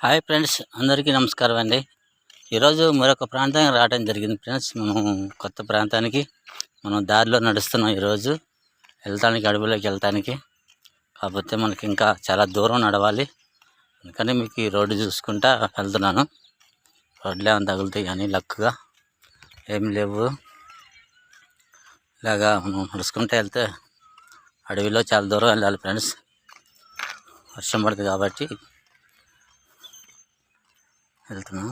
Hi friends, అందరికీ నమస్కారం అండి. ఈరోజు మరొక ప్రాంతానికి రావడం జరిగింది ఫ్రెండ్స్. మనం కొత్త ప్రాంతానికి దారిలో నడుస్తున్నాం ఈరోజు వెళ్తానికి, అడవిలోకి వెళ్తానికి. కాకపోతే మనకి ఇంకా చాలా దూరం నడవాలి. అందుకని మీకు ఈ రోడ్డు చూసుకుంటా వెళ్తున్నాను. రోడ్లు ఏమైనా తగులుతాయి కానీ లక్కుగా ఏం లేవు. ఇలాగా మనం నడుచుకుంటూ వెళ్తే అడవిలో చాలా దూరం వెళ్ళాలి ఫ్రెండ్స్. వర్షం పడుతుంది కాబట్టి వెళ్తున్నాం.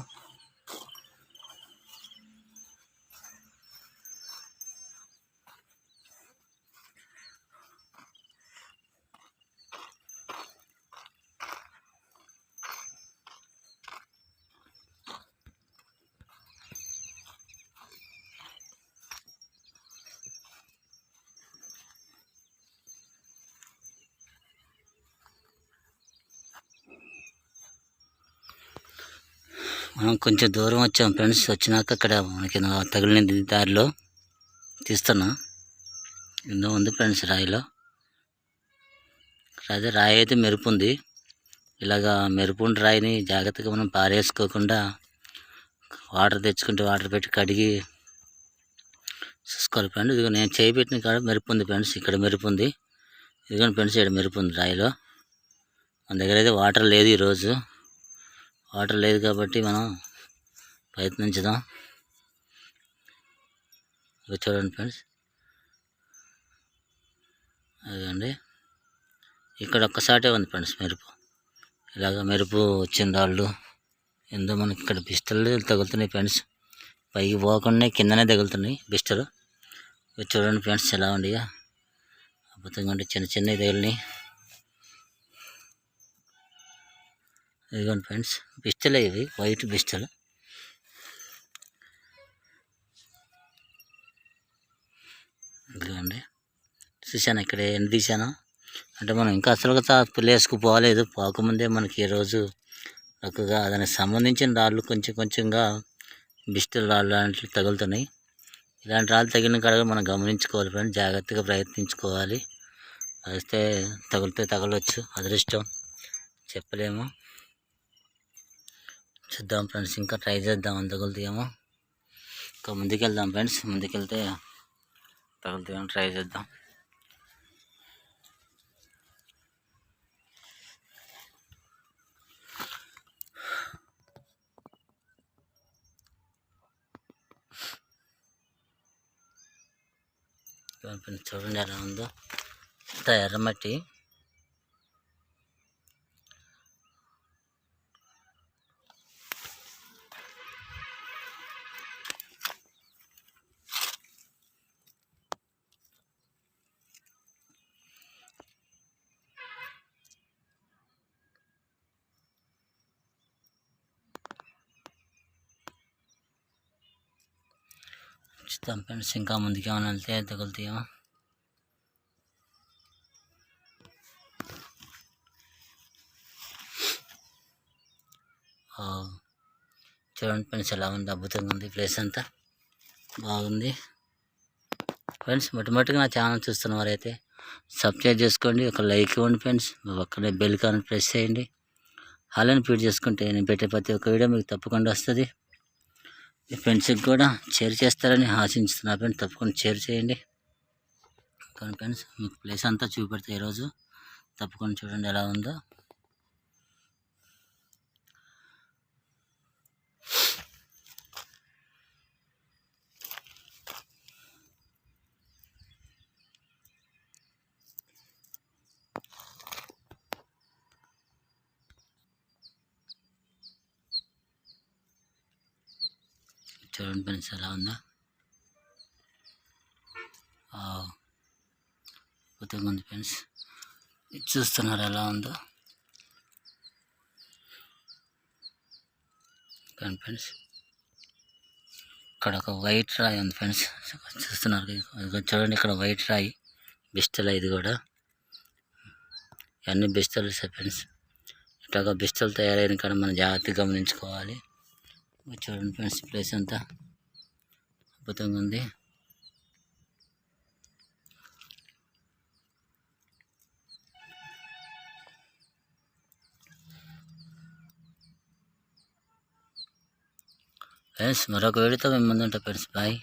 మనం కొంచెం దూరం వచ్చాం ఫ్రెండ్స్. వచ్చినాక అక్కడ మనకి తగిలినది దారిలో తీస్తున్నా. ఎన్నో ఉంది ఫ్రెండ్స్ రాయిలో. అదే రాయి అయితే మెరుపు ఉంది. ఇలాగా మెరుపు రాయిని జాగ్రత్తగా మనం పారేసుకోకుండా వాటర్ తెచ్చుకుంటే వాటర్ పెట్టి కడిగి చూసుకోవాలి ఫ్రెండ్స్. ఇదిగో నేను చేయి పెట్టిన కాడ మెరుపు ఉంది ఫ్రెండ్స్. ఇక్కడ మెరుపు ఉంది. ఇదిగోండి ఫ్రెండ్స్, ఇక్కడ మెరుపు ఉంది రాయిలో. మన దగ్గర అయితే వాటర్ లేదు ఈరోజు. వాటర్ లేదు కాబట్టి మనం ప్రయత్నించుదాం. చూడండి ఫ్రెండ్స్, అదండి ఇక్కడ ఒక్కసాటే ఉంది ఫ్రెండ్స్ మెరుపు. ఇలాగ మెరుపు వచ్చిన రాళ్ళు ఎంతో మనకి ఇక్కడ బిస్టలు తగులుతున్నాయి ఫ్రెండ్స్. పైకి పోకుండా కిందనే తగులుతున్నాయి బిస్టలు. చూడండి ఫ్రెండ్స్ ఎలా ఉంది. అద్భుతంగా ఉంటే చిన్న చిన్నవి తగిలినాయి. ఇదిగోండి ఫ్రెండ్స్, బిస్టలే ఇవి, వైట్ బిస్టలు. ఇదిగోండి, చూశాను ఇక్కడ ఎన్ని తీసాను అంటే మనం ఇంకా అసలుగా ప్లేస్కు పోలేదు. పోకముందే మనకి ఈరోజు చక్కగా దానికి సంబంధించిన రాళ్ళు కొంచెం కొంచెంగా బిస్టల్ రాళ్ళు లాంటివి తగులుతున్నాయి. ఇలాంటి రాళ్ళు తగిలిన కాడ మనం గమనించుకోవాలి ఫ్రెండ్స్. జాగ్రత్తగా ప్రయత్నించుకోవాలి. అయితే తగిలితే తగలవచ్చు, అదృష్టం చెప్పలేము. చూద్దాం ఫ్రెండ్స్, ఇంకా ట్రై చేద్దాం. అని తగులుతాయేమో. ఇంకా ముందుకెళ్దాం ఫ్రెండ్స్. ముందుకెళ్తే తగులుతాయేమో ట్రై చేద్దాం. చూడండి ఎలా ఉందో, ఇంత ఎర్రమట్టి. చూద్దాం ఫ్రెండ్స్, ఇంకా ముందుకు ఏమైనా వెళ్తే తగులుతాయేమో. చూడండి ఫ్రెండ్స్ ఎలా ఉంది, అద్భుతంగా ఉంది. ప్లేస్ అంతా బాగుంది ఫ్రెండ్స్. మొట్టమొదటిగా నా ఛానల్ చూస్తున్న వారైతే సబ్స్క్రైబ్ చేసుకోండి, ఒక లైక్ ఇవ్వండి ఫ్రెండ్స్. ఒక్కడే బెల్ కాన్ ప్రెస్ చేయండి. హాలని ఫీడ్ చేసుకుంటే నేను పెట్టే ప్రతి ఒక్క వీడియో మీకు తప్పకుండా వస్తుంది. మీ ఫ్రెండ్స్కి కూడా షేర్ చేస్తారని ఆశించుతున్నా ఫ్రెండ్స్. తప్పకుండా షేర్ చేయండి. కానీ ఫ్రెండ్స్, మీకు ప్లేస్ అంతా చూపెడతా ఈరోజు. తప్పకుండా చూడండి ఎలా ఉందో. చూడండి ఫ్రెండ్స్ ఎలా ఉందా. అద్భుతంగా ఉంది ఫ్రెండ్స్. చూస్తున్నారు ఎలా ఉందో. కానీ ఫ్రెండ్స్, ఇక్కడ ఒక వైట్ రాయి ఉంది ఫ్రెండ్స్. చూస్తున్నారు చూడండి, ఇక్కడ వైట్ రాయి బిస్టల్. ఇది కూడా ఇవన్నీ బిస్టల్ ఫ్రెండ్స్. ఇట్లాగా బిస్టల్ తయారైన కానీ మనం జాగ్రత్తగా గమనించుకోవాలి. చూడండి ఫ్రెండ్స్, ప్లేస్ అంతా అద్భుతంగా ఉంది. ఫ్రెండ్స్ మరొక వీడియోతో మేము ముందుంటాం ఫ్రెండ్స్. బాయ్.